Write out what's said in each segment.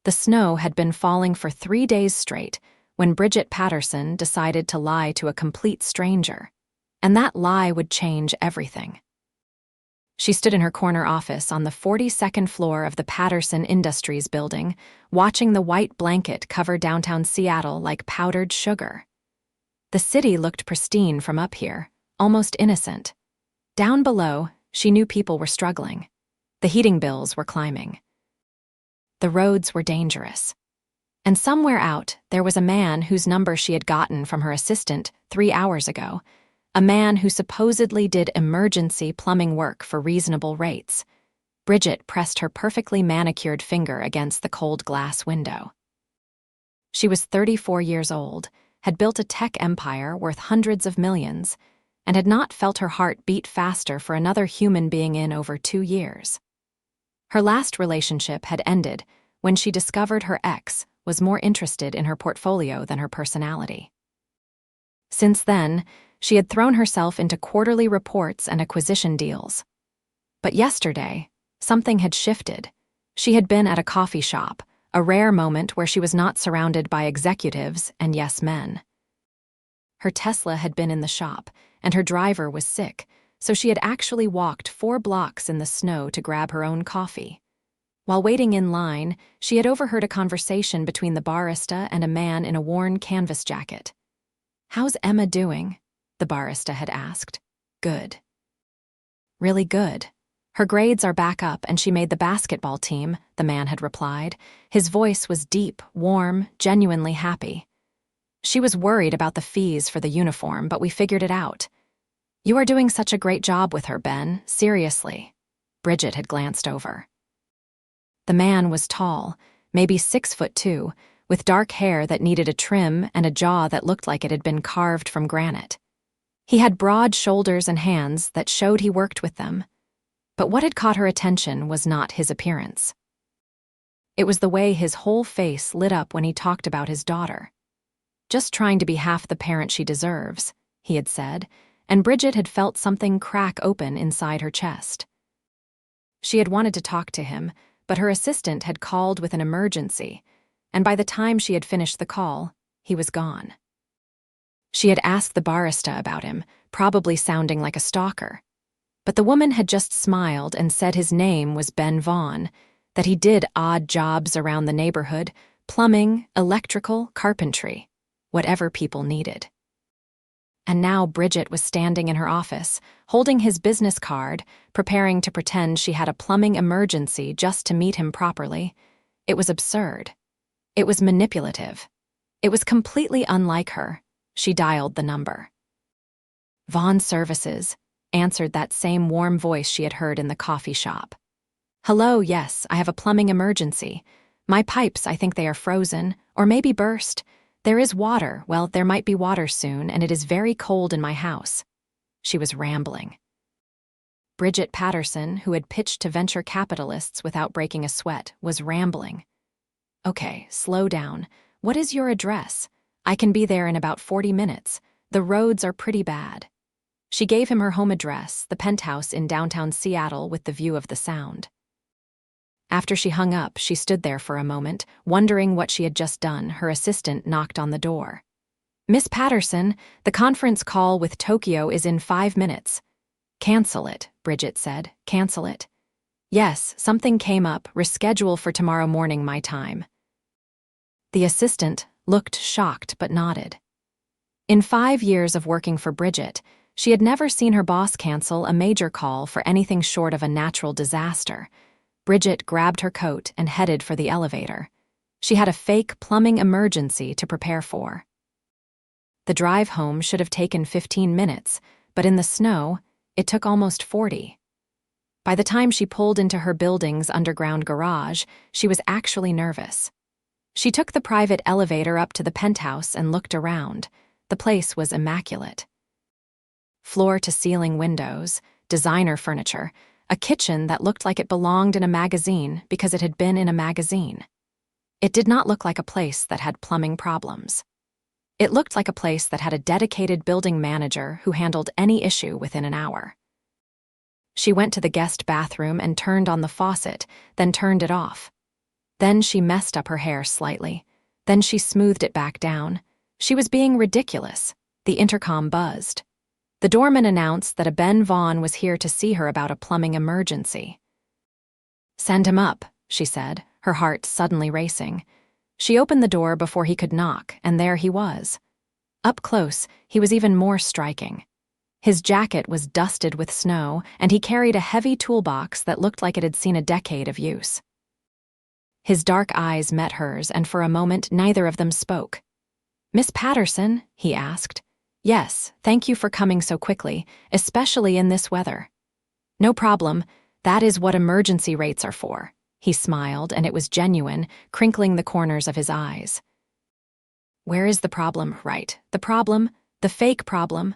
The snow had been falling for 3 days straight when Bridget Patterson decided to lie to a complete stranger. And that lie would change everything. She stood in her corner office on the 42nd floor of the Patterson Industries building, watching the white blanket cover downtown Seattle like powdered sugar. The city looked pristine from up here, almost innocent. Down below, she knew people were struggling. The heating bills were climbing. The roads were dangerous. And somewhere out, there was a man whose number she had gotten from her assistant 3 hours ago, a man who supposedly did emergency plumbing work for reasonable rates. Bridget pressed her perfectly manicured finger against the cold glass window. She was 34 years old, had built a tech empire worth hundreds of millions, and had not felt her heart beat faster for another human being in over 2 years. Her last relationship had ended when she discovered her ex was more interested in her portfolio than her personality. Since then, she had thrown herself into quarterly reports and acquisition deals. But yesterday, something had shifted. She had been at a coffee shop, a rare moment where she was not surrounded by executives and yes men. Her Tesla had been in the shop, and her driver was sick, so she had actually walked 4 blocks in the snow to grab her own coffee. While waiting in line, she had overheard a conversation between the barista and a man in a worn canvas jacket. "How's Emma doing?" the barista had asked. "Good." "Really good. Her grades are back up and she made the basketball team," the man had replied. His voice was deep, warm, genuinely happy. "She was worried about the fees for the uniform, but we figured it out. You are doing such a great job with her, Ben, seriously." Bridget had glanced over. The man was tall, maybe 6'2", with dark hair that needed a trim and a jaw that looked like it had been carved from granite. He had broad shoulders and hands that showed he worked with them. But what had caught her attention was not his appearance. It was the way his whole face lit up when he talked about his daughter. "Just trying to be half the parent she deserves," he had said, and Bridget had felt something crack open inside her chest. She had wanted to talk to him, but her assistant had called with an emergency, and by the time she had finished the call, he was gone. She had asked the barista about him, probably sounding like a stalker. But the woman had just smiled and said his name was Ben Vaughn, that he did odd jobs around the neighborhood, plumbing, electrical, carpentry, whatever people needed. And now Bridget was standing in her office, holding his business card, preparing to pretend she had a plumbing emergency just to meet him properly. It was absurd. It was manipulative. It was completely unlike her. She dialed the number. "Vaughn Services," answered that same warm voice she had heard in the coffee shop. "Hello, yes, I have a plumbing emergency. My pipes, I think they are frozen, or maybe burst. There is water, well, there might be water soon, and it is very cold in my house." She was rambling. Bridget Patterson, who had pitched to venture capitalists without breaking a sweat, was rambling. "Okay, slow down. What is your address? I can be there in about 40 minutes. The roads are pretty bad." She gave him her home address, the penthouse in downtown Seattle with the view of the Sound. After she hung up, she stood there for a moment, wondering what she had just done. Her assistant knocked on the door. "Miss Patterson, the conference call with Tokyo is in 5 minutes. "Cancel it," Bridget said. "Cancel it." "Yes, something came up. Reschedule for tomorrow morning my time." The assistant looked shocked but nodded. In 5 years of working for Bridget, she had never seen her boss cancel a major call for anything short of a natural disaster. Bridget grabbed her coat and headed for the elevator. She had a fake plumbing emergency to prepare for. The drive home should have taken 15 minutes, but in the snow, it took almost 40. By the time she pulled into her building's underground garage, she was actually nervous. She took the private elevator up to the penthouse and looked around. The place was immaculate. Floor-to-ceiling windows, designer furniture, a kitchen that looked like it belonged in a magazine because it had been in a magazine. It did not look like a place that had plumbing problems. It looked like a place that had a dedicated building manager who handled any issue within an hour. She went to the guest bathroom and turned on the faucet, then turned it off. Then she messed up her hair slightly. Then she smoothed it back down. She was being ridiculous. The intercom buzzed. The doorman announced that a Ben Vaughn was here to see her about a plumbing emergency. "Send him up," she said, her heart suddenly racing. She opened the door before he could knock, and there he was. Up close, he was even more striking. His jacket was dusted with snow, and he carried a heavy toolbox that looked like it had seen a decade of use. His dark eyes met hers, and for a moment neither of them spoke. "Miss Patterson?" he asked. "Yes, thank you for coming so quickly, especially in this weather." "No problem. That is what emergency rates are for." He smiled, and it was genuine, crinkling the corners of his eyes. "Where is the problem, right? The problem? The fake problem?"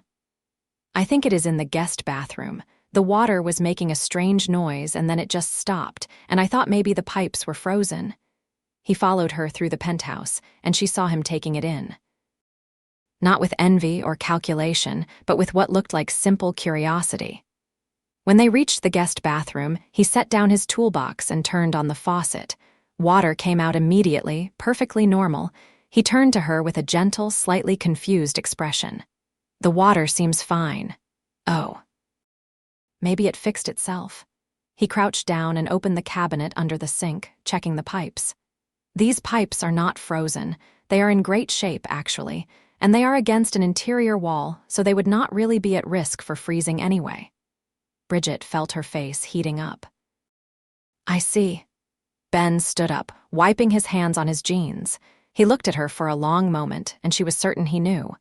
"I think it is in the guest bathroom. The water was making a strange noise and then it just stopped, and I thought maybe the pipes were frozen." He followed her through the penthouse, and she saw him taking it in. Not with envy or calculation, but with what looked like simple curiosity. When they reached the guest bathroom, he set down his toolbox and turned on the faucet. Water came out immediately, perfectly normal. He turned to her with a gentle, slightly confused expression. "The water seems fine." "Oh." Maybe it fixed itself. He crouched down and opened the cabinet under the sink, checking the pipes. "These pipes are not frozen. They are in great shape, actually, and they are against an interior wall, so they would not really be at risk for freezing anyway." Bridget felt her face heating up. "I see." Ben stood up, wiping his hands on his jeans. He looked at her for a long moment, and she was certain he knew.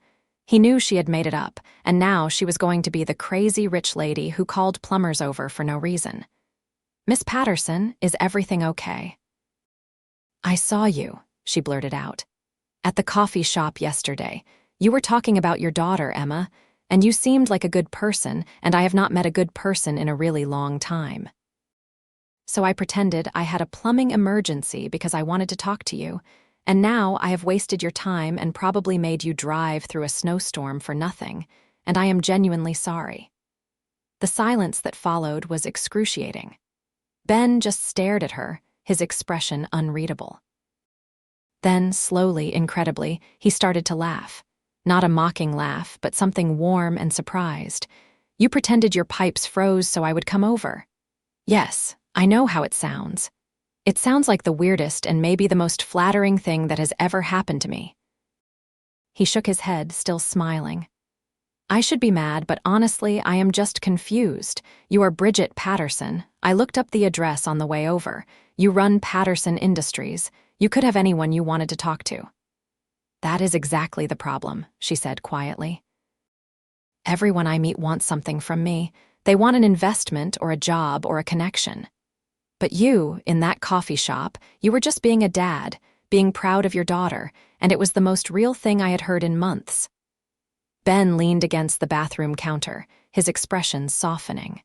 He knew she had made it up, and now she was going to be the crazy rich lady who called plumbers over for no reason. "Miss Patterson, is everything okay?" "I saw you," she blurted out. "At the coffee shop yesterday. You were talking about your daughter, Emma, and you seemed like a good person, and I have not met a good person in a really long time. So I pretended I had a plumbing emergency because I wanted to talk to you, and now I have wasted your time and probably made you drive through a snowstorm for nothing, and I am genuinely sorry." The silence that followed was excruciating. Ben just stared at her, his expression unreadable. Then, slowly, incredibly, he started to laugh. Not a mocking laugh, but something warm and surprised. "You pretended your pipes froze so I would come over." "Yes, I know how it sounds. It sounds like the weirdest and maybe the most flattering thing that has ever happened to me." He shook his head, still smiling. "I should be mad, but honestly, I am just confused. You are Bridget Patterson. I looked up the address on the way over. You run Patterson Industries. You could have anyone you wanted to talk to." "That is exactly the problem," she said quietly. "Everyone I meet wants something from me. They want an investment or a job or a connection. But you, in that coffee shop, you were just being a dad, being proud of your daughter, and it was the most real thing I had heard in months." Ben leaned against the bathroom counter, his expression softening.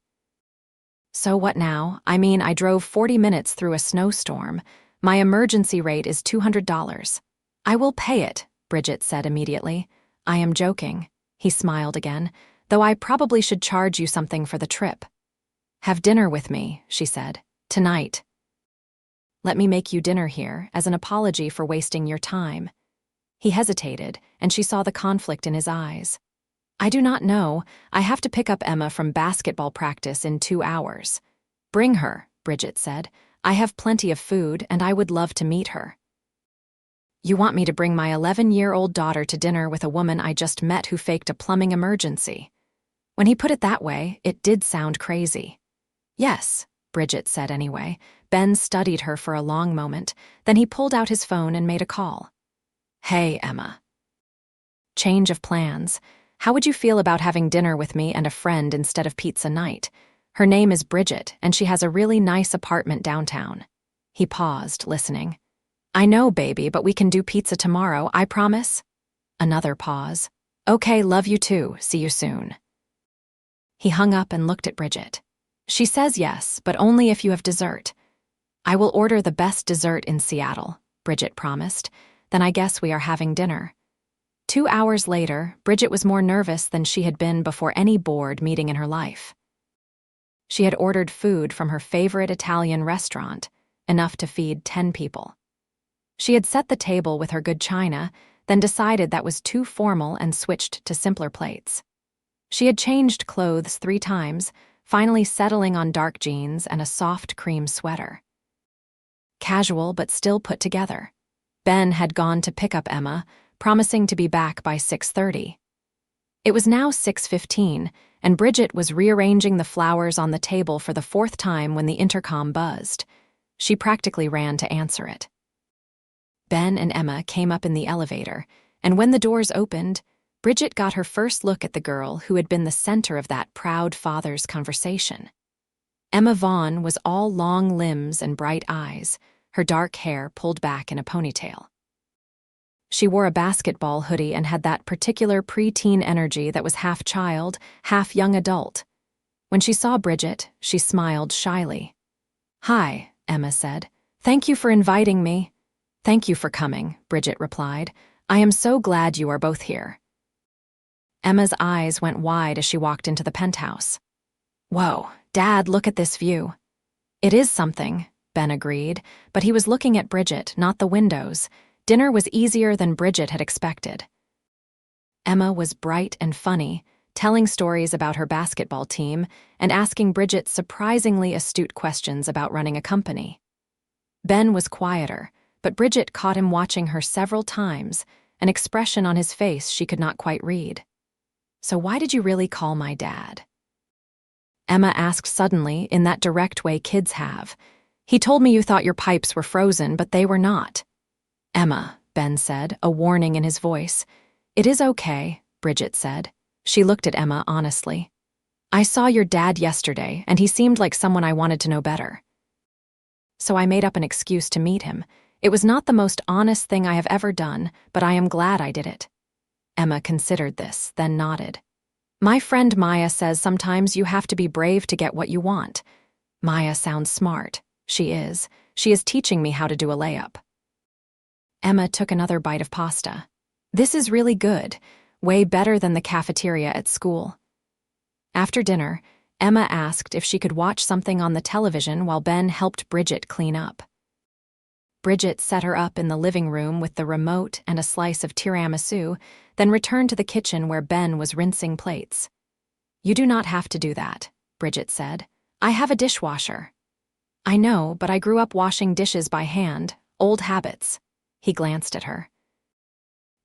"So what now? I mean, I drove 40 minutes through a snowstorm. My emergency rate is $200. "I will pay it," Bridget said immediately. "I am joking." He smiled again, "though I probably should charge you something for the trip." "Have dinner with me," she said. "Tonight." "Let me make you dinner here, as an apology for wasting your time." He hesitated, and she saw the conflict in his eyes. "I do not know. I have to pick up Emma from basketball practice in 2 hours." "Bring her," Bridget said. "I have plenty of food, and I would love to meet her." "You want me to bring my 11-year-old daughter to dinner with a woman I just met who faked a plumbing emergency?" When he put it that way, it did sound crazy. "Yes," Bridget said anyway. Ben studied her for a long moment, then he pulled out his phone and made a call. "Hey, Emma. Change of plans. How would you feel about having dinner with me and a friend instead of pizza night? Her name is Bridget, and she has a really nice apartment downtown." He paused, listening. "I know, baby, but we can do pizza tomorrow, I promise." Another pause. "Okay, love you too. See you soon." He hung up and looked at Bridget. "She says yes, but only if you have dessert." "I will order the best dessert in Seattle," Bridget promised. "Then I guess we are having dinner." 2 hours later, Bridget was more nervous than she had been before any board meeting in her life. She had ordered food from her favorite Italian restaurant, enough to feed 10 people. She had set the table with her good china, then decided that was too formal and switched to simpler plates. She had changed clothes 3 times, finally settling on dark jeans and a soft cream sweater. Casual but still put together. Ben had gone to pick up Emma, promising to be back by 6:30. It was now 6:15, and Bridget was rearranging the flowers on the table for the 4th time when the intercom buzzed. She practically ran to answer it. Ben and Emma came up in the elevator, and when the doors opened, Bridget got her first look at the girl who had been the center of that proud father's conversation. Emma Vaughn was all long limbs and bright eyes, her dark hair pulled back in a ponytail. She wore a basketball hoodie and had that particular preteen energy that was half child, half young adult. When she saw Bridget, she smiled shyly. "Hi," Emma said. "Thank you for inviting me." "Thank you for coming," Bridget replied. "I am so glad you are both here." Emma's eyes went wide as she walked into the penthouse. "Whoa, Dad, look at this view." "It is something," Ben agreed, but he was looking at Bridget, not the windows. Dinner was easier than Bridget had expected. Emma was bright and funny, telling stories about her basketball team and asking Bridget surprisingly astute questions about running a company. Ben was quieter, but Bridget caught him watching her several times, an expression on his face she could not quite read. "So why did you really call my dad?" Emma asked suddenly, in that direct way kids have. "He told me you thought your pipes were frozen, but they were not." "Emma," Ben said, a warning in his voice. "It is okay," Bridget said. She looked at Emma honestly. "I saw your dad yesterday, and he seemed like someone I wanted to know better. So I made up an excuse to meet him. It was not the most honest thing I have ever done, but I am glad I did it." Emma considered this, then nodded. "My friend Maya says sometimes you have to be brave to get what you want." "Maya sounds smart." "She is. She is teaching me how to do a layup." Emma took another bite of pasta. "This is really good, way better than the cafeteria at school." After dinner, Emma asked if she could watch something on the television while Ben helped Bridget clean up. Bridget set her up in the living room with the remote and a slice of tiramisu, then returned to the kitchen where Ben was rinsing plates. "You do not have to do that," Bridget said. "I have a dishwasher." "I know, but I grew up washing dishes by hand, old habits." He glanced at her.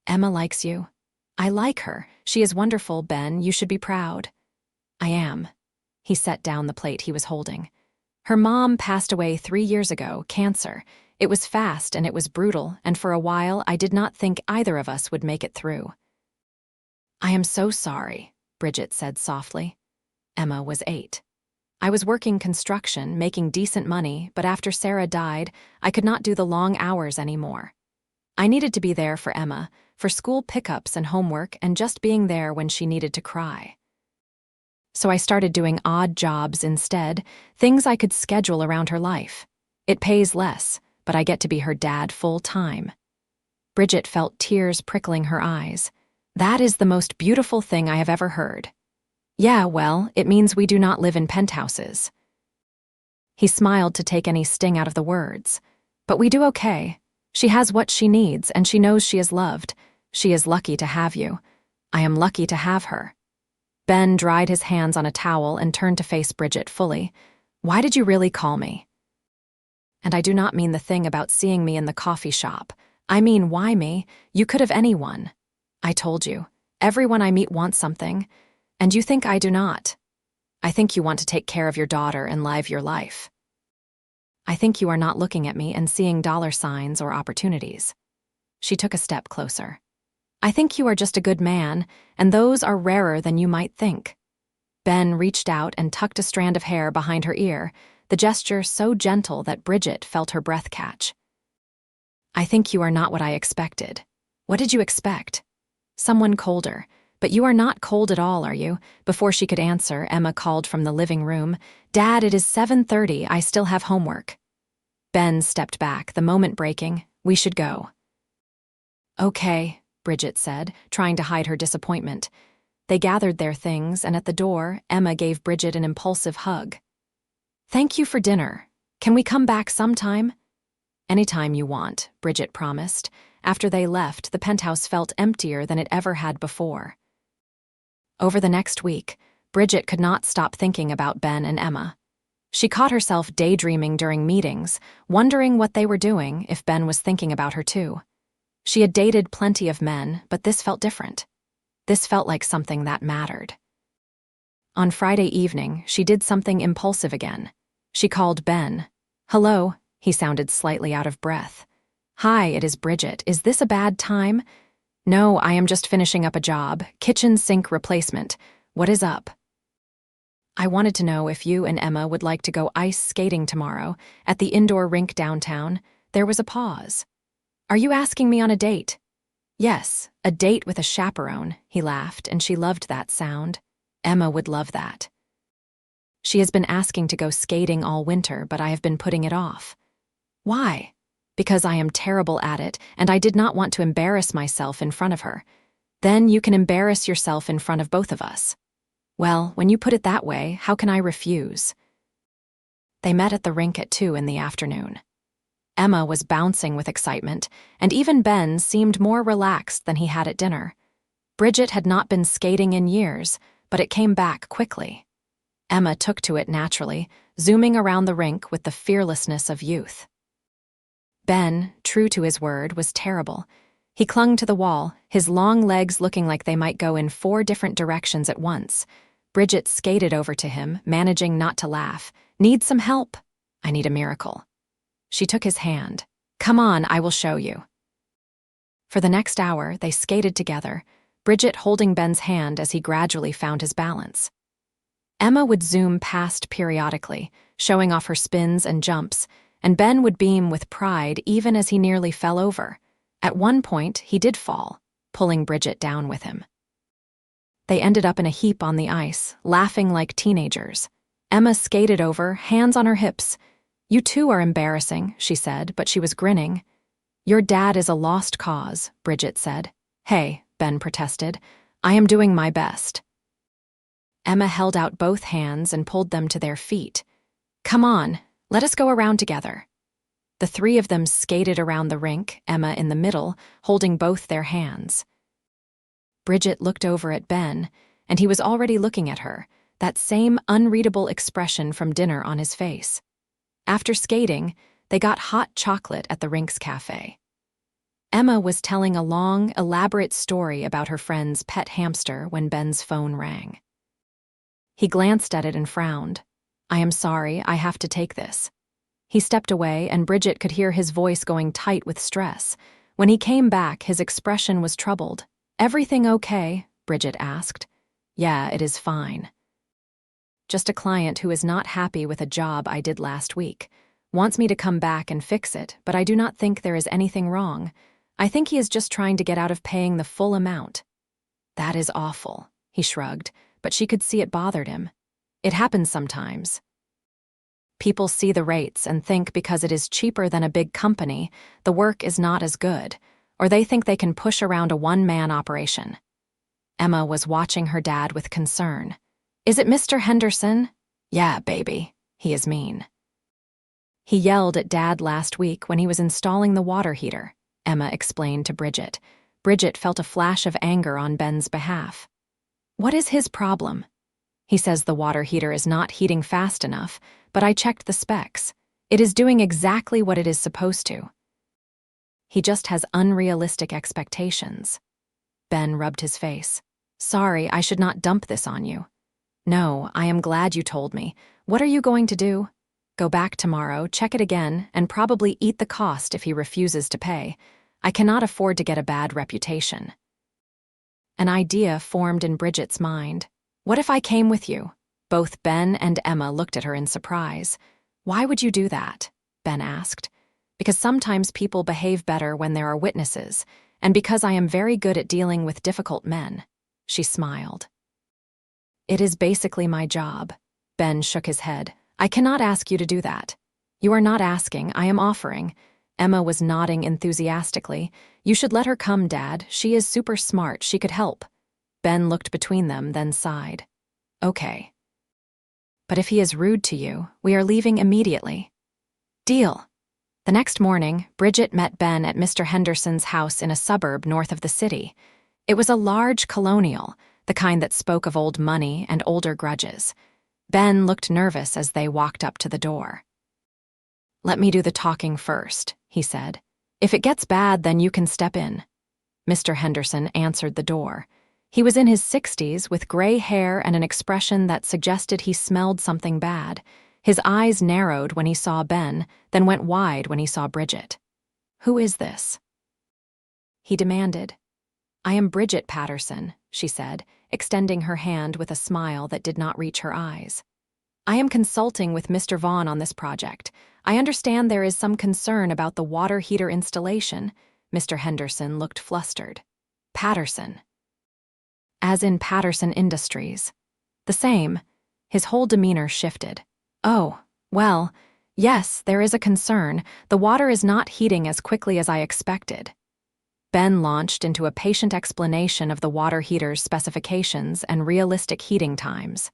"Emma likes you." "I like her. She is wonderful, Ben. You should be proud." "I am." He set down the plate he was holding. "Her mom passed away 3 years ago, cancer. It was fast and it was brutal, and for a while I did not think either of us would make it through." "I am so sorry," Bridget said softly. Emma was 8. "I was working construction, making decent money, but after Sarah died, I could not do the long hours anymore. I needed to be there for Emma, for school pickups and homework, and just being there when she needed to cry. So I started doing odd jobs instead, things I could schedule around her life. It pays less, but I get to be her dad full time." Bridget felt tears prickling her eyes. "That is the most beautiful thing I have ever heard." "Yeah, well, it means we do not live in penthouses." He smiled to take any sting out of the words. "But we do okay. She has what she needs, and she knows she is loved. She is lucky to have you. I am lucky to have her." Ben dried his hands on a towel and turned to face Bridget fully. "Why did you really call me?" "And I do not mean the thing about seeing me in the coffee shop. I mean, why me? You could have anyone. I told you, everyone I meet wants something, and you think I do not. I think you want to take care of your daughter and live your life. I think you are not looking at me and seeing dollar signs or opportunities." She took a step closer. "I think you are just a good man, and those are rarer than you might think." Ben reached out and tucked a strand of hair behind her ear, the gesture so gentle that Bridget felt her breath catch. "I think you are not what I expected." "What did you expect?" "Someone colder. But you are not cold at all, are you?" Before she could answer, Emma called from the living room. "Dad, it is 7:30. I still have homework." Ben stepped back, the moment breaking. "We should go." "Okay," Bridget said, trying to hide her disappointment. They gathered their things, and at the door, Emma gave Bridget an impulsive hug. "Thank you for dinner. Can we come back sometime?" Anytime you want, Bridget promised. After they left, the penthouse felt emptier than it ever had before. Over the next week, Bridget could not stop thinking about Ben and Emma. She caught herself daydreaming during meetings, wondering what they were doing if Ben was thinking about her too. She had dated plenty of men, but this felt different. This felt like something that mattered. On Friday evening, she did something impulsive again. She called Ben. "Hello," he sounded slightly out of breath. "Hi, it is Bridget. Is this a bad time?" "No, I am just finishing up a job, kitchen sink replacement. What is up?" "I wanted to know if you and Emma would like to go ice skating tomorrow at the indoor rink downtown." There was a pause. "Are you asking me on a date?" "Yes, a date with a chaperone," he laughed, and she loved that sound. Emma would love that. "She has been asking to go skating all winter, but I have been putting it off." "Why?" "Because I am terrible at it, and I did not want to embarrass myself in front of her." "Then you can embarrass yourself in front of both of us." "Well, when you put it that way, how can I refuse?" They met at the rink at 2 in the afternoon. Emma was bouncing with excitement, and even Ben seemed more relaxed than he had at dinner. Bridget had not been skating in years, but it came back quickly. Emma took to it naturally, zooming around the rink with the fearlessness of youth. Ben, true to his word, was terrible. He clung to the wall, his long legs looking like they might go in 4 different directions at once. Bridget skated over to him, managing not to laugh. "Need some help?" "I need a miracle." She took his hand. "Come on, I will show you." For the next hour, they skated together, Bridget holding Ben's hand as he gradually found his balance. Emma would zoom past periodically, showing off her spins and jumps, and Ben would beam with pride even as he nearly fell over. At one point, he did fall, pulling Bridget down with him. They ended up in a heap on the ice, laughing like teenagers. Emma skated over, hands on her hips. "You two are embarrassing," she said, but she was grinning. "Your dad is a lost cause," Bridget said. "Hey," Ben protested, "I am doing my best." Emma held out both hands and pulled them to their feet. "Come on, let us go around together." The 3 of them skated around the rink, Emma in the middle, holding both their hands. Bridget looked over at Ben, and he was already looking at her, that same unreadable expression from dinner on his face. After skating, they got hot chocolate at the rink's cafe. Emma was telling a long, elaborate story about her friend's pet hamster when Ben's phone rang. He glanced at it and frowned. "I am sorry, I have to take this." He stepped away, and Bridget could hear his voice going tight with stress. When he came back, his expression was troubled. "Everything okay?" Bridget asked. "Yeah, it is fine. Just a client who is not happy with a job I did last week. Wants me to come back and fix it, but I do not think there is anything wrong. I think he is just trying to get out of paying the full amount." "That is awful," he shrugged, but she could see it bothered him. "It happens sometimes. People see the rates and think because it is cheaper than a big company, the work is not as good, or they think they can push around a one-man operation." Emma was watching her dad with concern. "Is it Mr. Henderson?" "Yeah, baby. He is mean." "He yelled at Dad last week when he was installing the water heater," Emma explained to Bridget. Bridget felt a flash of anger on Ben's behalf. "What is his problem?" "He says the water heater is not heating fast enough, but I checked the specs. It is doing exactly what it is supposed to. He just has unrealistic expectations." Ben rubbed his face. "Sorry, I should not dump this on you." "No, I am glad you told me. What are you going to do?" "Go back tomorrow, check it again, and probably eat the cost if he refuses to pay. I cannot afford to get a bad reputation." An idea formed in Bridget's mind. "What if I came with you?" Both Ben and Emma looked at her in surprise. "Why would you do that?" Ben asked. "Because sometimes people behave better when there are witnesses, and because I am very good at dealing with difficult men." She smiled. "It is basically my job." Ben shook his head. "I cannot ask you to do that." "You are not asking, I am offering." Emma was nodding enthusiastically. "You should let her come, Dad. She is super smart. She could help." Ben looked between them, then sighed. "Okay. But if he is rude to you, we are leaving immediately." "Deal." The next morning, Bridget met Ben at Mr. Henderson's house in a suburb north of the city. It was a large colonial, the kind that spoke of old money and older grudges. Ben looked nervous as they walked up to the door. "Let me do the talking first," he said. "If it gets bad, then you can step in." Mr. Henderson answered the door. He was in his 60s with gray hair and an expression that suggested he smelled something bad. His eyes narrowed when he saw Ben, then went wide when he saw Bridget. "Who is this?" he demanded. "I am Bridget Patterson," she said, extending her hand with a smile that did not reach her eyes. "I am consulting with Mr. Vaughn on this project. I understand there is some concern about the water heater installation." Mr. Henderson looked flustered. "Patterson." "As in Patterson Industries." "The same." His whole demeanor shifted. "Oh, well, yes, there is a concern. The water is not heating as quickly as I expected." Ben launched into a patient explanation of the water heater's specifications and realistic heating times.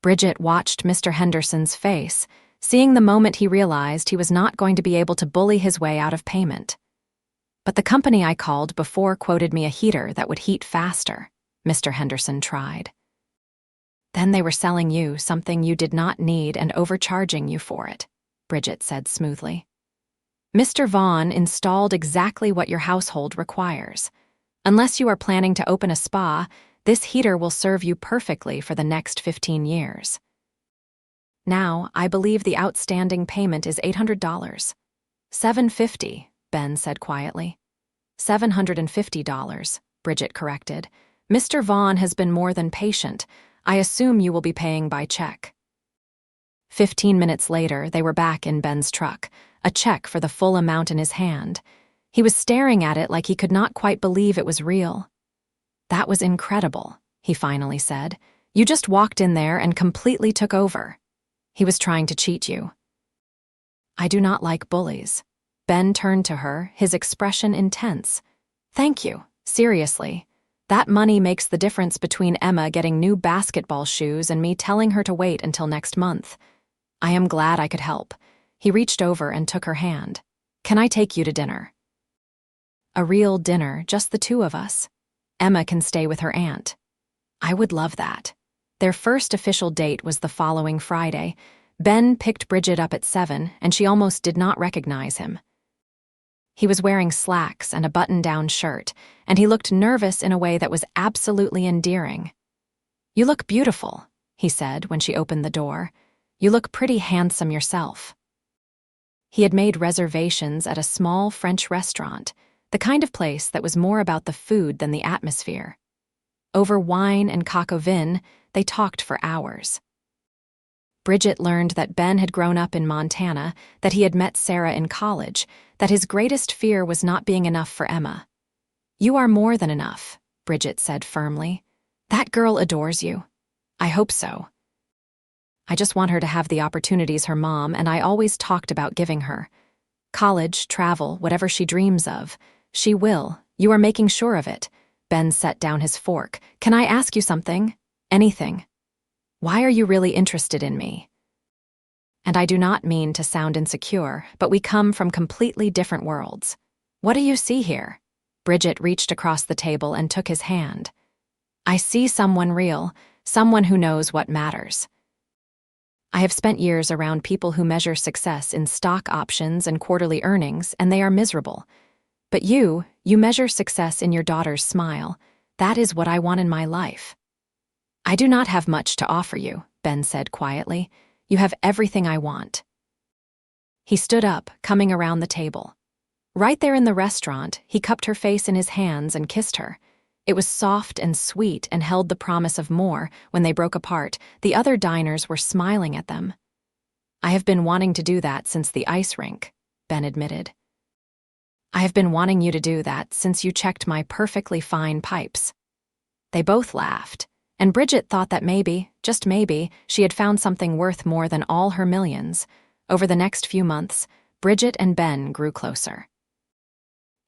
Bridget watched Mr. Henderson's face, seeing the moment he realized he was not going to be able to bully his way out of payment. "But the company I called before quoted me a heater that would heat faster," Mr. Henderson tried. "Then they were selling you something you did not need and overcharging you for it," Bridget said smoothly. "Mr. Vaughn installed exactly what your household requires. Unless you are planning to open a spa, this heater will serve you perfectly for the next 15 years. Now, I believe the outstanding payment is $800. $750, Ben said quietly. $750, Bridget corrected. "Mr. Vaughn has been more than patient. I assume you will be paying by check." 15 minutes later, they were back in Ben's truck, a check for the full amount in his hand. He was staring at it like he could not quite believe it was real. "That was incredible," he finally said. "You just walked in there and completely took over." He was trying to cheat you. "I do not like bullies." Ben turned to her, his expression intense. "Thank you, seriously. That money makes the difference between Emma getting new basketball shoes and me telling her to wait until next month. I am glad I could help." He reached over and took her hand. "Can I take you to dinner?" "A real dinner, just the two of us? Emma can stay with her aunt." "I would love that." Their first official date was the following Friday. Ben picked Bridget up at 7, and she almost did not recognize him. He was wearing slacks and a button-down shirt, and he looked nervous in a way that was absolutely endearing. "You look beautiful," he said when she opened the door. "You look pretty handsome yourself." He had made reservations at a small French restaurant, the kind of place that was more about the food than the atmosphere. Over wine and coq au vin, they talked for hours. Bridget learned that Ben had grown up in Montana, that he had met Sarah in college, that his greatest fear was not being enough for Emma. "You are more than enough," Bridget said firmly. "That girl adores you." "I hope so. I just want her to have the opportunities her mom and I always talked about giving her. College, travel, whatever she dreams of. She will. You are making sure of it." Ben set down his fork. "Can I ask you something? Anything? Why are you really interested in me?" "And I do not mean to sound insecure, but we come from completely different worlds. What do you see here?" Bridget reached across the table and took his hand. "I see someone real, someone who knows what matters. I have spent years around people who measure success in stock options and quarterly earnings, and they are miserable. But you measure success in your daughter's smile. That is what I want in my life." "I do not have much to offer you," Ben said quietly. "You have everything I want." He stood up, coming around the table. Right there in the restaurant, he cupped her face in his hands and kissed her. It was soft and sweet and held the promise of more. When they broke apart, the other diners were smiling at them. "I have been wanting to do that since the ice rink," Ben admitted. "I have been wanting you to do that since you checked my perfectly fine pipes." They both laughed, and Bridget thought that maybe, just maybe, she had found something worth more than all her millions. Over the next few months, Bridget and Ben grew closer.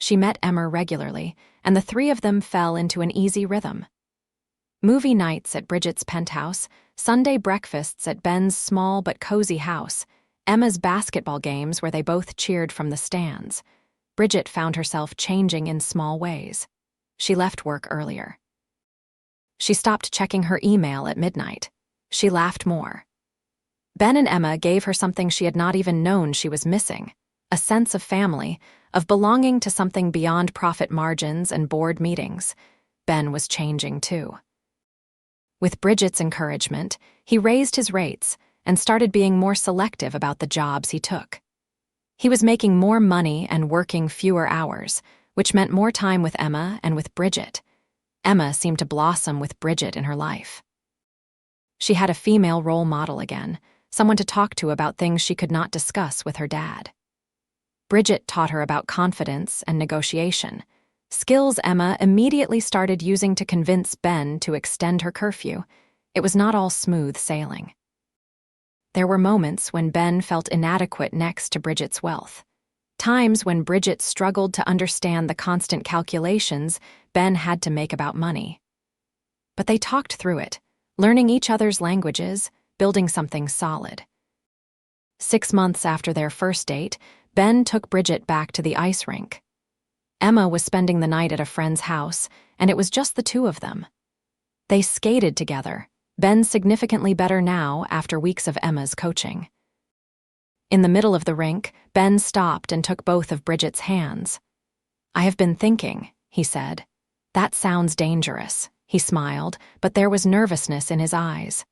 She met Emma regularly, and the three of them fell into an easy rhythm. Movie nights at Bridget's penthouse, Sunday breakfasts at Ben's small but cozy house, Emma's basketball games where they both cheered from the stands. Bridget found herself changing in small ways. She left work earlier. She stopped checking her email at midnight. She laughed more. Ben and Emma gave her something she had not even known she was missing, a sense of family, of belonging to something beyond profit margins and board meetings. Ben was changing too. With Bridget's encouragement, he raised his rates and started being more selective about the jobs he took. He was making more money and working fewer hours, which meant more time with Emma and with Bridget. Emma seemed to blossom with Bridget in her life. She had a female role model again, someone to talk to about things she could not discuss with her dad. Bridget taught her about confidence and negotiation, skills Emma immediately started using to convince Ben to extend her curfew. It was not all smooth sailing. There were moments when Ben felt inadequate next to Bridget's wealth. Times when Bridget struggled to understand the constant calculations Ben had to make about money. But they talked through it, learning each other's languages, building something solid. 6 months after their first date, Ben took Bridget back to the ice rink. Emma was spending the night at a friend's house, and it was just the two of them. They skated together, Ben significantly better now after weeks of Emma's coaching. In the middle of the rink, Ben stopped and took both of Bridget's hands. "I have been thinking," he said. "That sounds dangerous." He smiled, but there was nervousness in his eyes.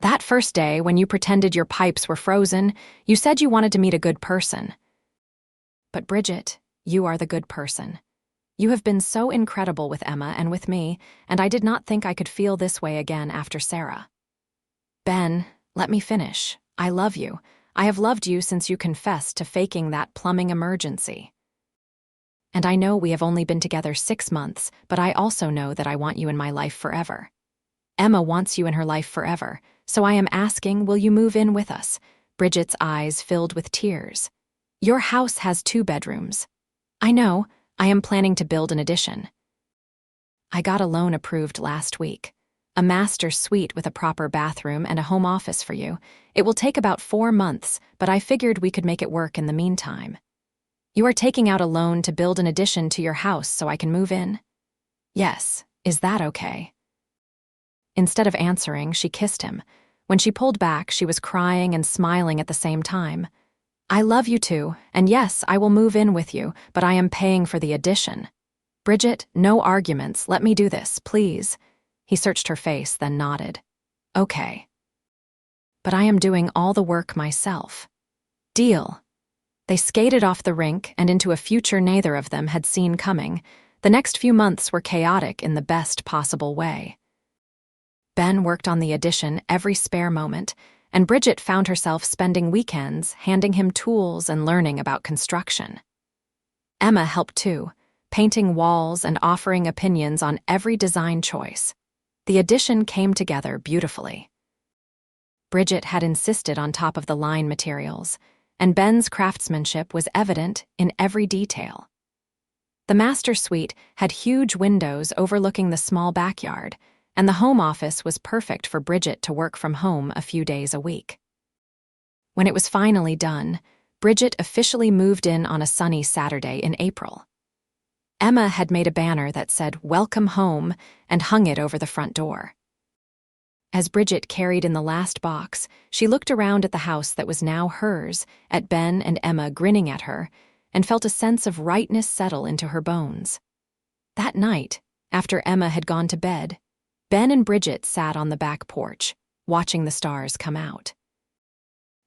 "That first day, when you pretended your pipes were frozen, you said you wanted to meet a good person. But Bridget, you are the good person. You have been so incredible with Emma and with me, and I did not think I could feel this way again after Sarah." "Ben, let me finish. I love you. I have loved you since you confessed to faking that plumbing emergency. And I know we have only been together 6 months, but I also know that I want you in my life forever. Emma wants you in her life forever, so I am asking, will you move in with us?" Bridget's eyes filled with tears. "Your house has 2 bedrooms. I know, I am planning to build an addition. I got a loan approved last week. A master suite with a proper bathroom and a home office for you. It will take about 4 months, but I figured we could make it work in the meantime. You are taking out a loan to build an addition to your house so I can move in?" "Yes, is that okay?" Instead of answering, she kissed him. When she pulled back, she was crying and smiling at the same time. "I love you too, and yes, I will move in with you, but I am paying for the addition. Bridget, no arguments, let me do this, please." He searched her face, then nodded. "Okay. But I am doing all the work myself." "Deal." They skated off the rink and into a future neither of them had seen coming. The next few months were chaotic in the best possible way. Ben worked on the addition every spare moment, and Bridget found herself spending weekends handing him tools and learning about construction. Emma helped too, painting walls and offering opinions on every design choice. The addition came together beautifully. Bridget had insisted on top-of-the-line materials, and Ben's craftsmanship was evident in every detail. The master suite had huge windows overlooking the small backyard, and the home office was perfect for Bridget to work from home a few days a week. When it was finally done, Bridget officially moved in on a sunny Saturday in April. Emma had made a banner that said, "Welcome home," and hung it over the front door. As Bridget carried in the last box, she looked around at the house that was now hers, at Ben and Emma grinning at her, and felt a sense of rightness settle into her bones. That night, after Emma had gone to bed, Ben and Bridget sat on the back porch, watching the stars come out.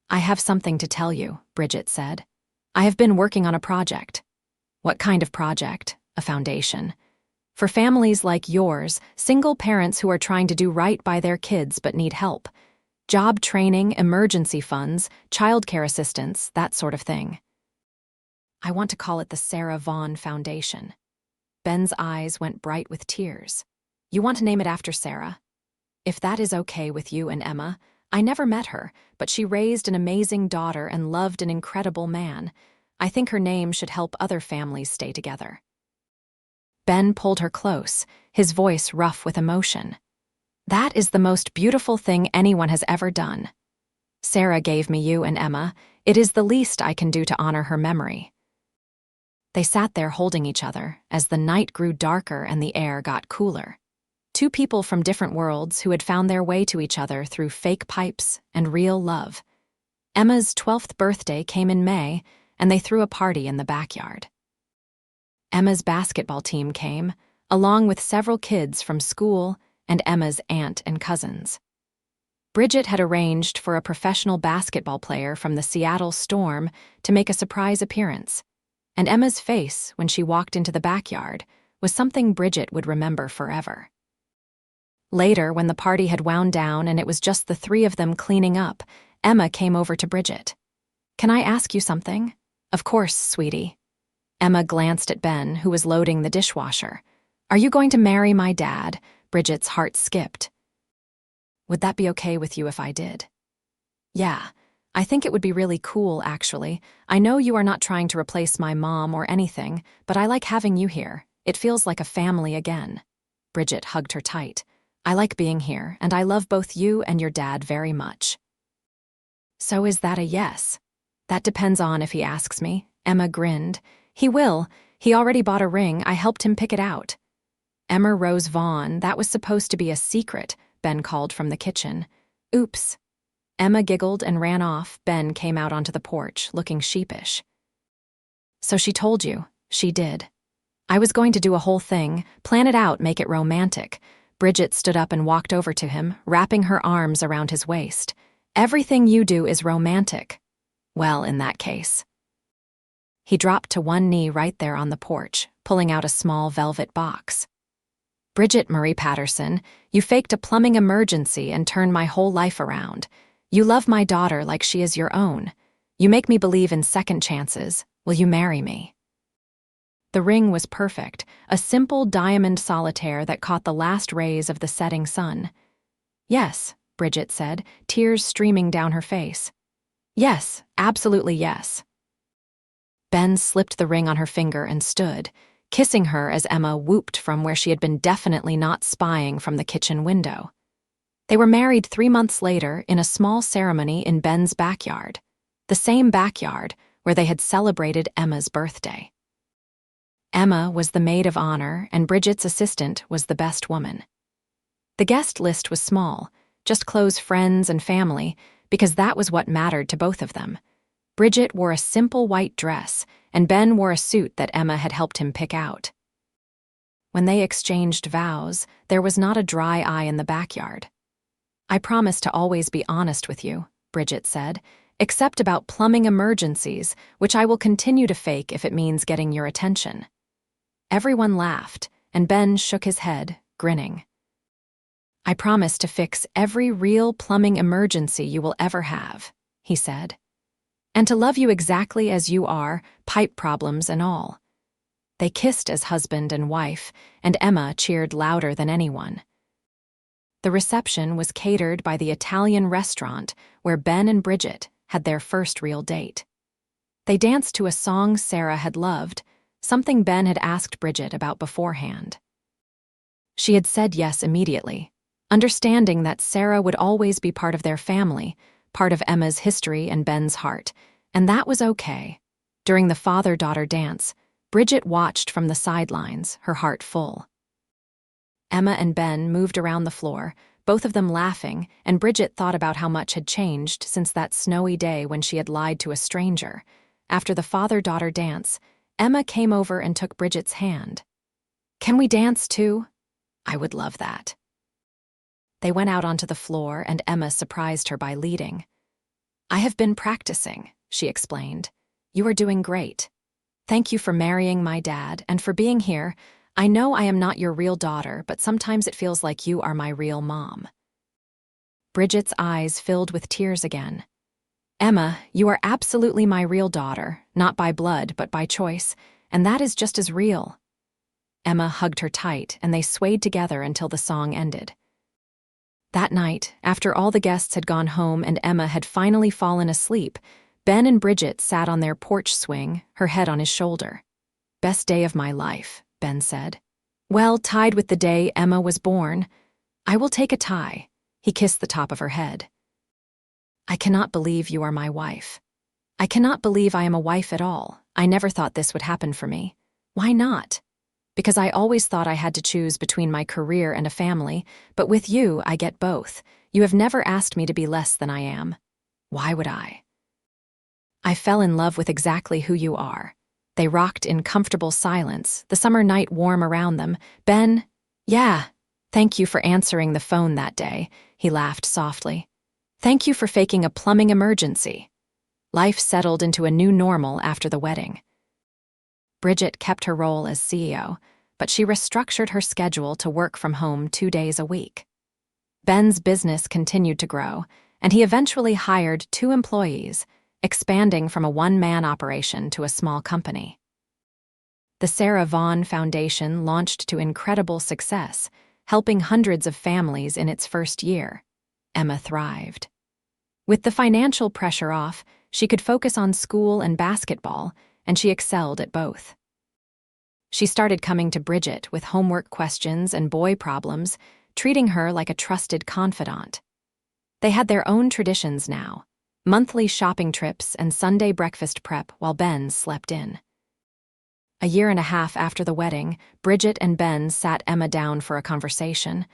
"I have something to tell you," Bridget said. "I have been working on a project." "What kind of project?" "A foundation. For families like yours, single parents who are trying to do right by their kids but need help. Job training, emergency funds, childcare assistance, that sort of thing. I want to call it the Sarah Vaughn Foundation." Ben's eyes went bright with tears. "You want to name it after Sarah?" "If that is okay with you and Emma. I never met her, but she raised an amazing daughter and loved an incredible man. I think her name should help other families stay together." Ben pulled her close, his voice rough with emotion. "That is the most beautiful thing anyone has ever done. Sarah gave me you and Emma. It is the least I can do to honor her memory." They sat there holding each other as the night grew darker and the air got cooler. Two people from different worlds who had found their way to each other through fake pipes and real love. Emma's 12th birthday came in May, and they threw a party in the backyard. Emma's basketball team came, along with several kids from school and Emma's aunt and cousins. Bridget had arranged for a professional basketball player from the Seattle Storm to make a surprise appearance, and Emma's face when she walked into the backyard was something Bridget would remember forever. Later, when the party had wound down and it was just the three of them cleaning up, Emma came over to Bridget. "Can I ask you something?" "Of course, sweetie." Emma glanced at Ben, who was loading the dishwasher. "Are you going to marry my dad?" Bridget's heart skipped. "Would that be okay with you if I did?" "Yeah, I think it would be really cool, actually. I know you are not trying to replace my mom or anything, but I like having you here. It feels like a family again." Bridget hugged her tight. "I like being here, and I love both you and your dad very much." "So is that a yes?" "That depends on if he asks me." Emma grinned. "He will. He already bought a ring. I helped him pick it out." "Emma Rose Vaughn, that was supposed to be a secret," Ben called from the kitchen. "Oops." Emma giggled and ran off. Ben came out onto the porch, looking sheepish. "So she told you." "She did. I was going to do a whole thing, plan it out, make it romantic." Bridget stood up and walked over to him, wrapping her arms around his waist. "Everything you do is romantic." "Well, in that case." He dropped to one knee right there on the porch, pulling out a small velvet box. "Bridget Marie Patterson, you faked a plumbing emergency and turned my whole life around. You love my daughter like she is your own. You make me believe in second chances. Will you marry me?" The ring was perfect, a simple diamond solitaire that caught the last rays of the setting sun. "Yes," Bridget said, tears streaming down her face. "Yes, absolutely yes." Ben slipped the ring on her finger and stood, kissing her as Emma whooped from where she had been definitely not spying from the kitchen window. They were married 3 months later in a small ceremony in Ben's backyard, the same backyard where they had celebrated Emma's birthday. Emma was the maid of honor, and Bridget's assistant was the best woman. The guest list was small, just close friends and family, because that was what mattered to both of them. Bridget wore a simple white dress, and Ben wore a suit that Emma had helped him pick out. When they exchanged vows, there was not a dry eye in the backyard. "I promise to always be honest with you," Bridget said, "except about plumbing emergencies, which I will continue to fake if it means getting your attention." Everyone laughed, and Ben shook his head, grinning. "I promise to fix every real plumbing emergency you will ever have," he said. "And to love you exactly as you are, pipe problems and all." They kissed as husband and wife, and Emma cheered louder than anyone. The reception was catered by the Italian restaurant where Ben and Bridget had their first real date. They danced to a song Sarah had loved, something Ben had asked Bridget about beforehand. She had said yes immediately, understanding that Sarah would always be part of their family, part of Emma's history and Ben's heart, and that was okay. During the father-daughter dance, Bridget watched from the sidelines, her heart full. Emma and Ben moved around the floor, both of them laughing, and Bridget thought about how much had changed since that snowy day when she had lied to a stranger. After the father-daughter dance, Emma came over and took Bridget's hand. "Can we dance too?" "I would love that." They went out onto the floor, and Emma surprised her by leading. "I have been practicing," she explained. "You are doing great. Thank you for marrying my dad and for being here. I know I am not your real daughter, but sometimes it feels like you are my real mom." Bridget's eyes filled with tears again. "Emma, you are absolutely my real daughter, not by blood, but by choice, and that is just as real." Emma hugged her tight, and they swayed together until the song ended. That night, after all the guests had gone home and Emma had finally fallen asleep, Ben and Bridget sat on their porch swing, her head on his shoulder. "Best day of my life," Ben said. "Well, tied with the day Emma was born. I will take a tie." He kissed the top of her head. "I cannot believe you are my wife." I cannot believe I am a wife at all. I never thought this would happen for me. Why not? Because I always thought I had to choose between my career and a family, but with you, I get both. You have never asked me to be less than I am. Why would I? I fell in love with exactly who you are. They rocked in comfortable silence, the summer night warm around them. Ben, yeah, thank you for answering the phone that day, he laughed softly. Thank you for faking a plumbing emergency. Life settled into a new normal after the wedding. Bridget kept her role as CEO, but she restructured her schedule to work from home 2 days a week. Ben's business continued to grow, and he eventually hired 2 employees, expanding from a one-man operation to a small company. The Sarah Vaughn Foundation launched to incredible success, helping hundreds of families in its first year. Emma thrived. With the financial pressure off, she could focus on school and basketball, and she excelled at both. She started coming to Bridget with homework questions and boy problems, treating her like a trusted confidant. They had their own traditions now, monthly shopping trips and Sunday breakfast prep while Ben slept in. A year and a half after the wedding, Bridget and Ben sat Emma down for a conversation.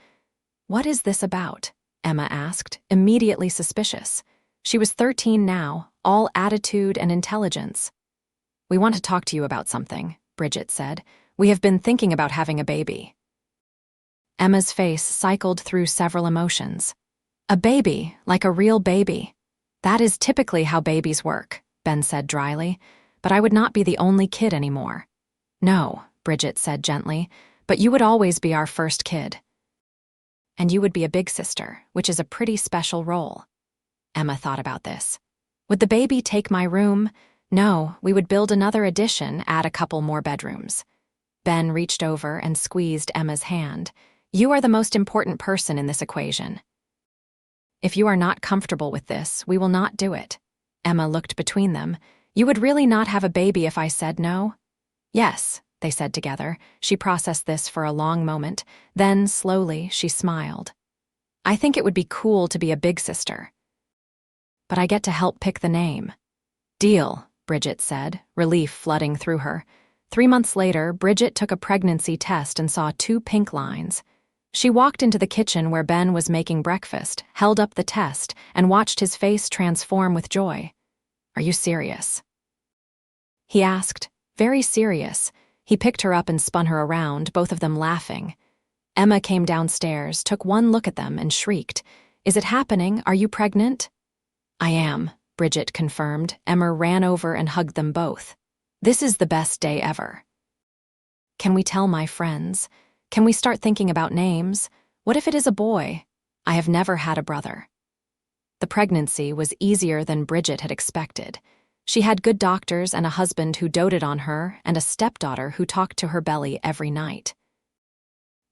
"What is this about?" Emma asked, immediately suspicious. She was 13 now, all attitude and intelligence. "We want to talk to you about something," Bridget said. "We have been thinking about having a baby." Emma's face cycled through several emotions. "A baby, like a real baby. That is typically how babies work," Ben said dryly, "but I would not be the only kid anymore." "No," Bridget said gently, "but you would always be our first kid. And you would be a big sister, which is a pretty special role." Emma thought about this. "Would the baby take my room?" "No, we would build another addition, add a couple more bedrooms." Ben reached over and squeezed Emma's hand. "You are the most important person in this equation. If you are not comfortable with this, we will not do it." Emma looked between them. "You would really not have a baby if I said no?" "Yes," they said together. She processed this for a long moment. Then, slowly, she smiled. "I think it would be cool to be a big sister. But I get to help pick the name." "Deal," Bridget said, relief flooding through her. 3 months later, Bridget took a pregnancy test and saw 2 pink lines. She walked into the kitchen where Ben was making breakfast, held up the test, and watched his face transform with joy. "Are you serious?" he asked, very serious. He picked her up and spun her around, both of them laughing. Emma came downstairs, took one look at them, and shrieked, "Is it happening? Are you pregnant?" "I am," Bridget confirmed. Emma ran over and hugged them both. "This is the best day ever." "Can we tell my friends? Can we start thinking about names? What if it is a boy? I have never had a brother." The pregnancy was easier than Bridget had expected. She had good doctors and a husband who doted on her and a stepdaughter who talked to her belly every night.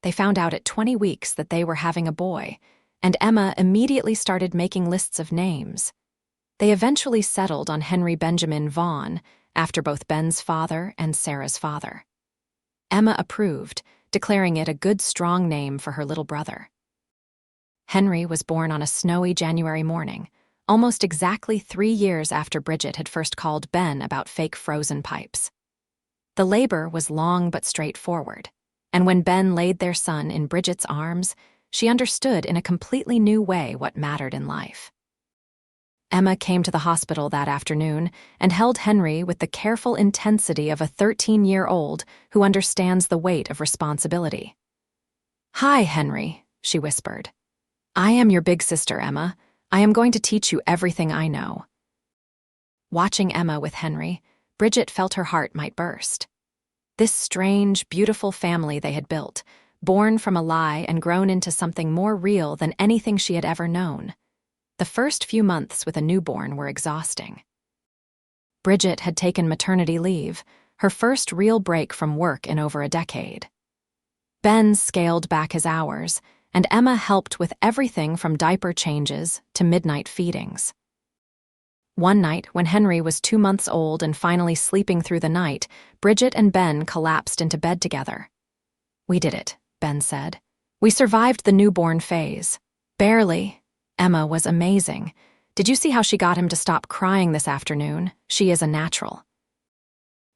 They found out at 20 weeks that they were having a boy, and Emma immediately started making lists of names. They eventually settled on Henry Benjamin Vaughn, after both Ben's father and Sarah's father. Emma approved, declaring it a good, strong name for her little brother. Henry was born on a snowy January morning, almost exactly 3 years after Bridget had first called Ben about fake frozen pipes. The labor was long but straightforward, and when Ben laid their son in Bridget's arms, she understood in a completely new way what mattered in life. Emma came to the hospital that afternoon and held Henry with the careful intensity of a 13-year-old who understands the weight of responsibility. "Hi, Henry," she whispered. "I am your big sister, Emma. I am going to teach you everything I know." Watching Emma with Henry, Bridget felt her heart might burst. This strange, beautiful family they had built, born from a lie and grown into something more real than anything she had ever known. The first few months with a newborn were exhausting. Bridget had taken maternity leave, her first real break from work in over a decade. Ben scaled back his hours, and Emma helped with everything from diaper changes to midnight feedings. One night, when Henry was 2 months old and finally sleeping through the night, Bridget and Ben collapsed into bed together. "We did it," Ben said. "We survived the newborn phase. Barely." Emma was amazing. Did you see how she got him to stop crying this afternoon? She is a natural.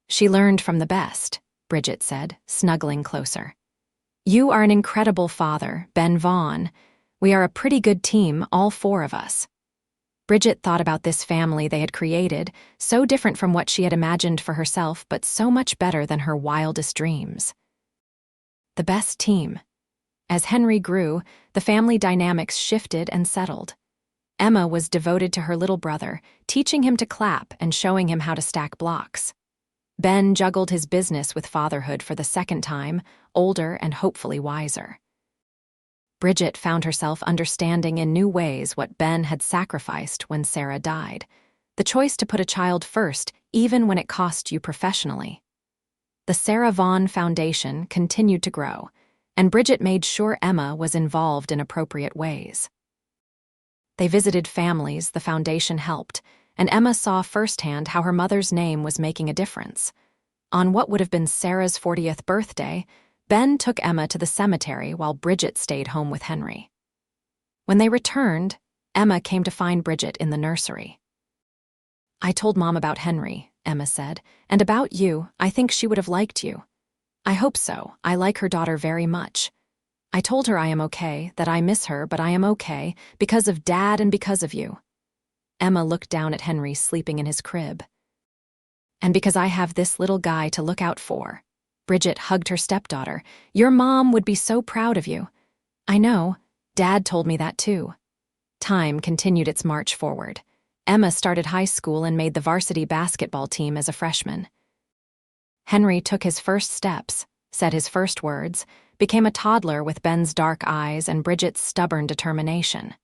She learned from the best, Bridget said, snuggling closer. You are an incredible father, Ben Vaughn. We are a pretty good team, all four of us. Bridget thought about this family they had created, so different from what she had imagined for herself, but so much better than her wildest dreams. The best team. As Henry grew, the family dynamics shifted and settled. Emma was devoted to her little brother, teaching him to clap and showing him how to stack blocks. Ben juggled his business with fatherhood for the second time, older and hopefully wiser. Bridget found herself understanding in new ways what Ben had sacrificed when Sarah died, the choice to put a child first, even when it cost you professionally. The Sarah Vaughn Foundation continued to grow, and Bridget made sure Emma was involved in appropriate ways. They visited families the foundation helped, and Emma saw firsthand how her mother's name was making a difference. On what would have been Sarah's 40th birthday, Ben took Emma to the cemetery while Bridget stayed home with Henry. When they returned, Emma came to find Bridget in the nursery. I told Mom about Henry, Emma said, and about you. I think she would have liked you. I hope so. I like her daughter very much. I told her I am okay, that I miss her, but I am okay, because of Dad and because of you. Emma looked down at Henry sleeping in his crib. And because I have this little guy to look out for. Bridget hugged her stepdaughter. Your mom would be so proud of you. I know. Dad told me that too. Time continued its march forward. Emma started high school and made the varsity basketball team as a freshman. Henry took his first steps, said his first words, became a toddler with Ben's dark eyes and Bridget's stubborn determination.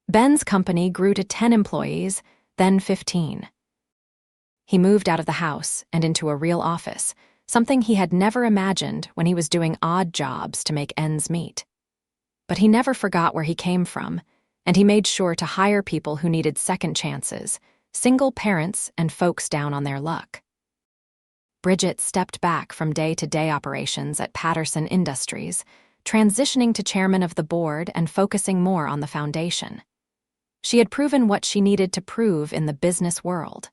Ben's company grew to 10 employees, then 15. He moved out of the house and into a real office, something he had never imagined when he was doing odd jobs to make ends meet. But he never forgot where he came from, and he made sure to hire people who needed second chances, single parents and folks down on their luck. Bridget stepped back from day-to-day operations at Patterson Industries, transitioning to chairman of the board and focusing more on the foundation. She had proven what she needed to prove in the business world.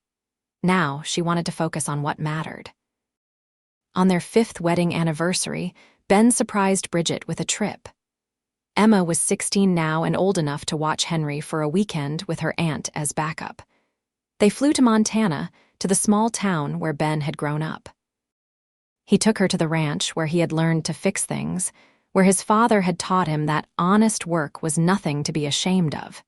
Now she wanted to focus on what mattered. On their 5th wedding anniversary, Ben surprised Bridget with a trip. Emma was 16 now and old enough to watch Henry for a weekend with her aunt as backup. They flew to Montana, to the small town where Ben had grown up. He took her to the ranch where he had learned to fix things, where his father had taught him that honest work was nothing to be ashamed of.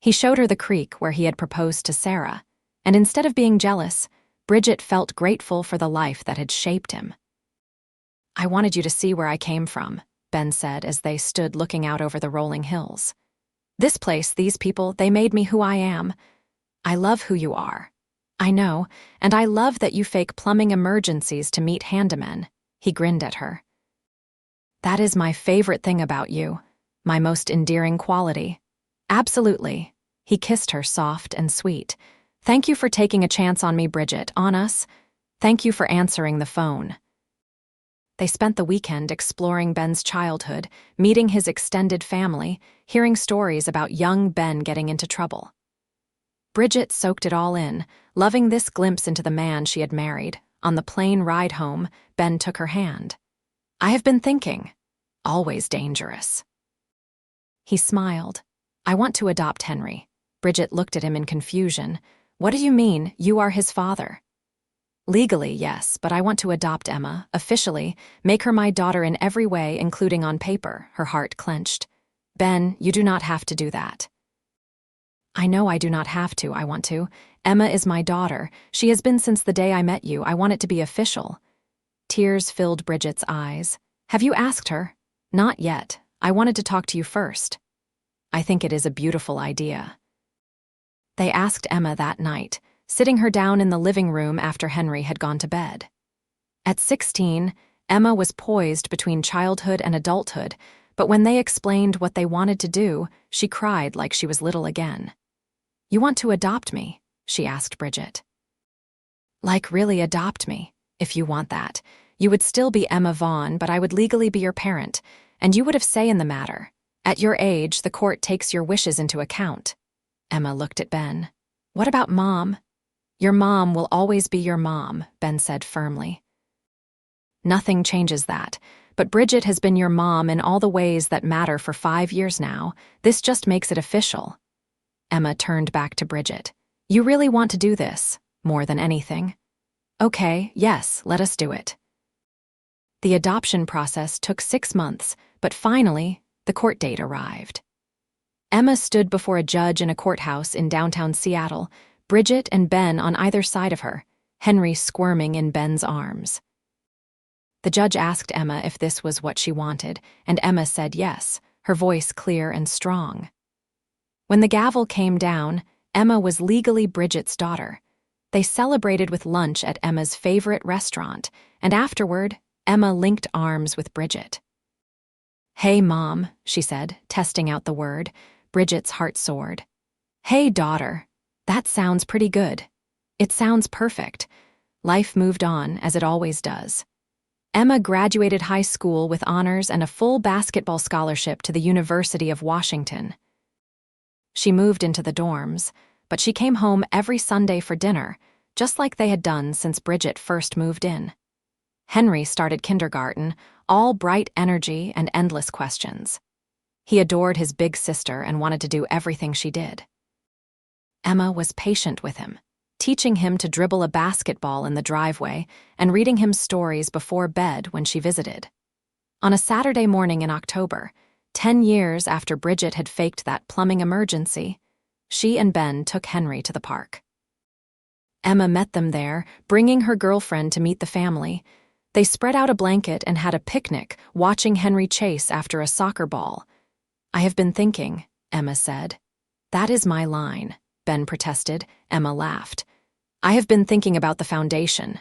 He showed her the creek where he had proposed to Sarah, and instead of being jealous, Bridget felt grateful for the life that had shaped him. I wanted you to see where I came from, Ben said as they stood looking out over the rolling hills. This place, these people, they made me who I am. I love who you are. I know, and I love that you fake plumbing emergencies to meet handymen. He grinned at her. That is my favorite thing about you, my most endearing quality. Absolutely. He kissed her soft and sweet. Thank you for taking a chance on me, Bridget, on us. Thank you for answering the phone. They spent the weekend exploring Ben's childhood, meeting his extended family, hearing stories about young Ben getting into trouble. Bridget soaked it all in, loving this glimpse into the man she had married. On the plane ride home, Ben took her hand. I have been thinking. Always dangerous. He smiled. I want to adopt Henry. Bridget looked at him in confusion. What do you mean, you are his father? Legally, yes, but I want to adopt Emma, officially, make her my daughter in every way, including on paper. Her heart clenched. Ben, you do not have to do that. I know I do not have to, I want to. Emma is my daughter. She has been since the day I met you. I want it to be official. Tears filled Bridget's eyes. Have you asked her? Not yet. I wanted to talk to you first. I think it is a beautiful idea. They asked Emma that night, sitting her down in the living room after Henry had gone to bed. At 16, Emma was poised between childhood and adulthood, but when they explained what they wanted to do, she cried like she was little again. You want to adopt me? She asked Bridget. Like really adopt me, if you want that. You would still be Emma Vaughn, but I would legally be your parent, and you would have say in the matter. At your age, the court takes your wishes into account. Emma looked at Ben. What about Mom? Your mom will always be your mom, Ben said firmly. Nothing changes that, but Bridget has been your mom in all the ways that matter for 5 years now. This just makes it official. Emma turned back to Bridget. You really want to do this, more than anything? Okay, yes, let us do it. The adoption process took 6 months, but finally, the court date arrived. Emma stood before a judge in a courthouse in downtown Seattle, Bridget and Ben on either side of her, Henry squirming in Ben's arms. The judge asked Emma if this was what she wanted, and Emma said yes, her voice clear and strong. When the gavel came down, Emma was legally Bridget's daughter. They celebrated with lunch at Emma's favorite restaurant, and afterward, Emma linked arms with Bridget. Hey, Mom, she said, testing out the word. Bridget's heart soared. Hey, daughter. That sounds pretty good. It sounds perfect. Life moved on, as it always does. Emma graduated high school with honors and a full basketball scholarship to the University of Washington. She moved into the dorms, but she came home every Sunday for dinner, just like they had done since Bridget first moved in. Henry started kindergarten, all bright energy and endless questions. He adored his big sister and wanted to do everything she did. Emma was patient with him, teaching him to dribble a basketball in the driveway and reading him stories before bed when she visited. On a Saturday morning in October, 10 years after Bridget had faked that plumbing emergency, she and Ben took Henry to the park. Emma met them there, bringing her girlfriend to meet the family. They spread out a blanket and had a picnic, watching Henry chase after a soccer ball. I have been thinking, Emma said. That is my line, Ben protested. Emma laughed. I have been thinking about the foundation.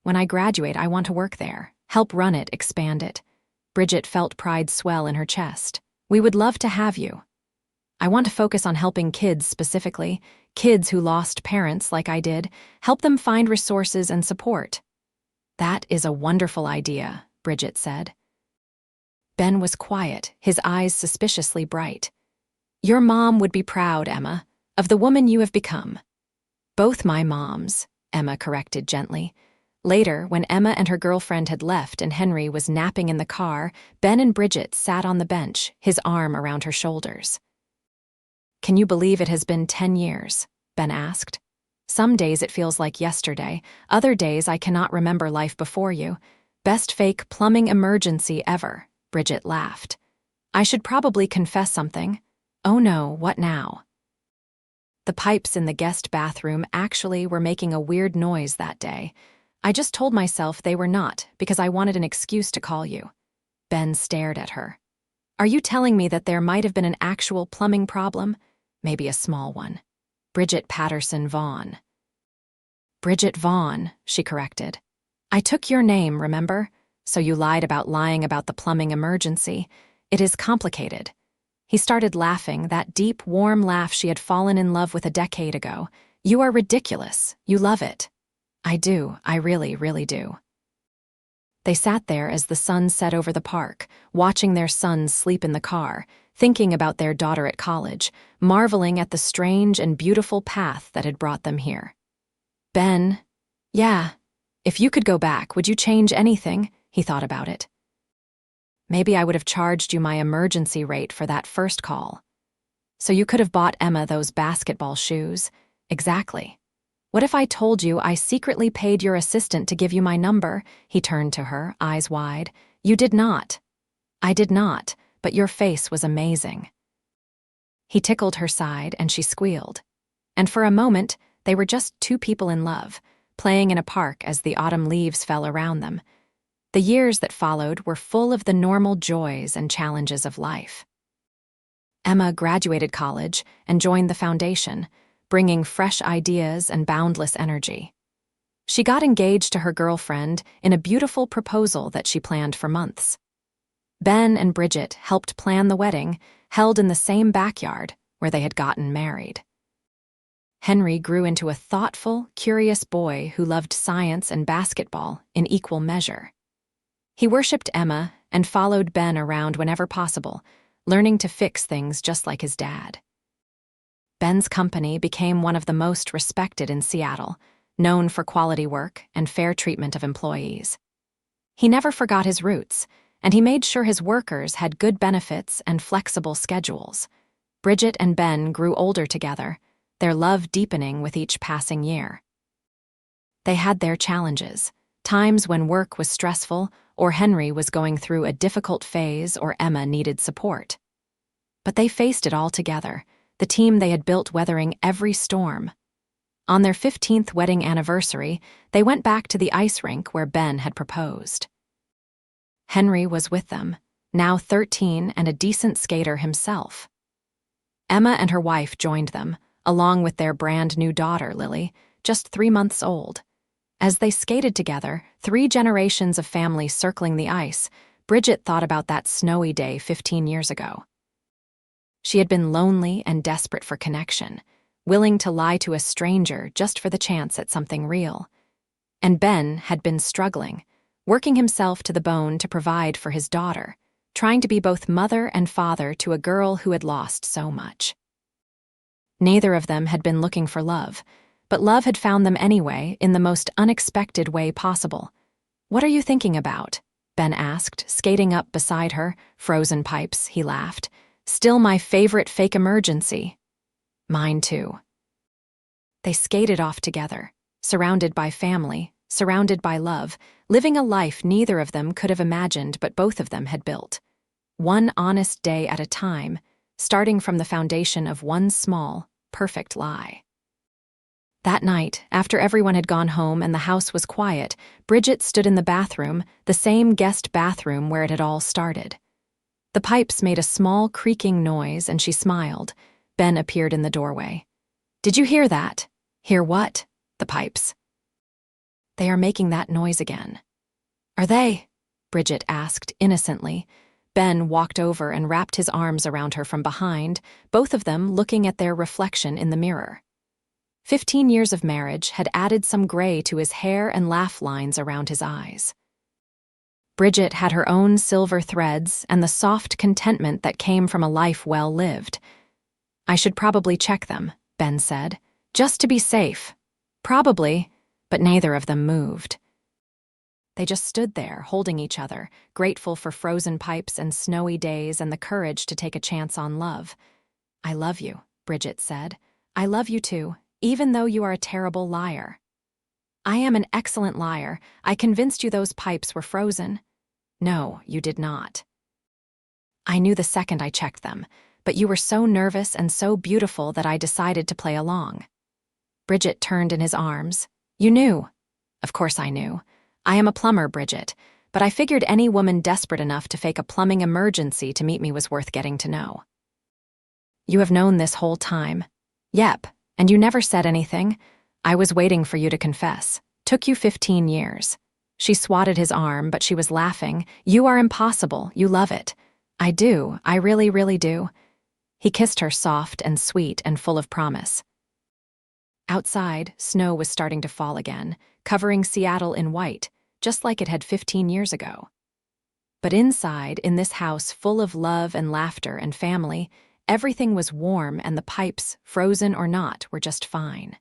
When I graduate, I want to work there, help run it, expand it. Bridget felt pride swell in her chest. We would love to have you. I want to focus on helping kids specifically, kids who lost parents like I did, help them find resources and support. That is a wonderful idea, Bridget said. Ben was quiet, his eyes suspiciously bright. Your mom would be proud, Emma, of the woman you have become. Both my moms, Emma corrected gently. Later, when Emma and her girlfriend had left and Henry was napping in the car, Ben and Bridget sat on the bench, his arm around her shoulders. Can you believe it has been 10 years? Ben asked. Some days it feels like yesterday, other days I cannot remember life before you. Best fake plumbing emergency ever, Bridget laughed. I should probably confess something. Oh no, what now? The pipes in the guest bathroom actually were making a weird noise that day. I just told myself they were not because I wanted an excuse to call you. Ben stared at her. Are you telling me that there might have been an actual plumbing problem? Maybe a small one. Bridget Patterson Vaughn. Bridget Vaughn, she corrected. I took your name, remember? So you lied about lying about the plumbing emergency. It is complicated. He started laughing, that deep, warm laugh she had fallen in love with a decade ago. You are ridiculous. You love it. I do. I really, really do. They sat there as the sun set over the park, watching their sons sleep in the car, thinking about their daughter at college, marveling at the strange and beautiful path that had brought them here. Ben, yeah, if you could go back, would you change anything? He thought about it. Maybe I would have charged you my emergency rate for that first call. So you could have bought Emma those basketball shoes. Exactly. What if I told you I secretly paid your assistant to give you my number? He turned to her, eyes wide. You did not. I did not, but your face was amazing. He tickled her side and she squealed. And for a moment, they were just two people in love, playing in a park as the autumn leaves fell around them. The years that followed were full of the normal joys and challenges of life. Emma graduated college and joined the foundation, bringing fresh ideas and boundless energy. She got engaged to her girlfriend in a beautiful proposal that she planned for months. Ben and Bridget helped plan the wedding, held in the same backyard where they had gotten married. Henry grew into a thoughtful, curious boy who loved science and basketball in equal measure. He worshipped Emma and followed Ben around whenever possible, learning to fix things just like his dad. Ben's company became one of the most respected in Seattle, known for quality work and fair treatment of employees. He never forgot his roots, and he made sure his workers had good benefits and flexible schedules. Bridget and Ben grew older together, their love deepening with each passing year. They had their challenges, times when work was stressful or Henry was going through a difficult phase or Emma needed support. But they faced it all together, the team they had built weathering every storm. On their 15th wedding anniversary, they went back to the ice rink where Ben had proposed. Henry was with them, now 13 and a decent skater himself. Emma and her wife joined them, along with their brand new daughter, Lily, just 3 months old. As they skated together, 3 generations of family circling the ice, Bridget thought about that snowy day 15 years ago. She had been lonely and desperate for connection, willing to lie to a stranger just for the chance at something real. And Ben had been struggling, working himself to the bone to provide for his daughter, trying to be both mother and father to a girl who had lost so much. Neither of them had been looking for love, but love had found them anyway in the most unexpected way possible. "What are you thinking about?" Ben asked, skating up beside her. "Frozen pipes," he laughed. "Still my favorite fake emergency." "Mine too." They skated off together, surrounded by family, surrounded by love, living a life neither of them could have imagined but both of them had built. One honest day at a time, starting from the foundation of one small, perfect lie. That night, after everyone had gone home and the house was quiet, Bridget stood in the bathroom, the same guest bathroom where it had all started. The pipes made a small creaking noise and she smiled. Ben appeared in the doorway. "Did you hear that?" "Hear what?" "The pipes." "They are making that noise again." "Are they?" Bridget asked innocently. Ben walked over and wrapped his arms around her from behind, both of them looking at their reflection in the mirror. 15 years of marriage had added some gray to his hair and laugh lines around his eyes. Bridget had her own silver threads and the soft contentment that came from a life well lived. "I should probably check them," Ben said, "just to be safe." "Probably," but neither of them moved. They just stood there, holding each other, grateful for frozen pipes and snowy days and the courage to take a chance on love. "I love you," Bridget said. "I love you too, even though you are a terrible liar." "I am an excellent liar. I convinced you those pipes were frozen." "No, you did not." "I knew the second I checked them, but you were so nervous and so beautiful that I decided to play along." Bridget turned in his arms. "You knew." "Of course I knew. I am a plumber, Bridget, but I figured any woman desperate enough to fake a plumbing emergency to meet me was worth getting to know." "You have known this whole time." "Yep, and you never said anything. I was waiting for you to confess. Took you 15 years. She swatted his arm, but she was laughing. "You are impossible. You love it." "I do. I really, really do." He kissed her soft and sweet and full of promise. Outside, snow was starting to fall again, covering Seattle in white, just like it had 15 years ago. But inside, in this house full of love and laughter and family, everything was warm and the pipes, frozen or not, were just fine.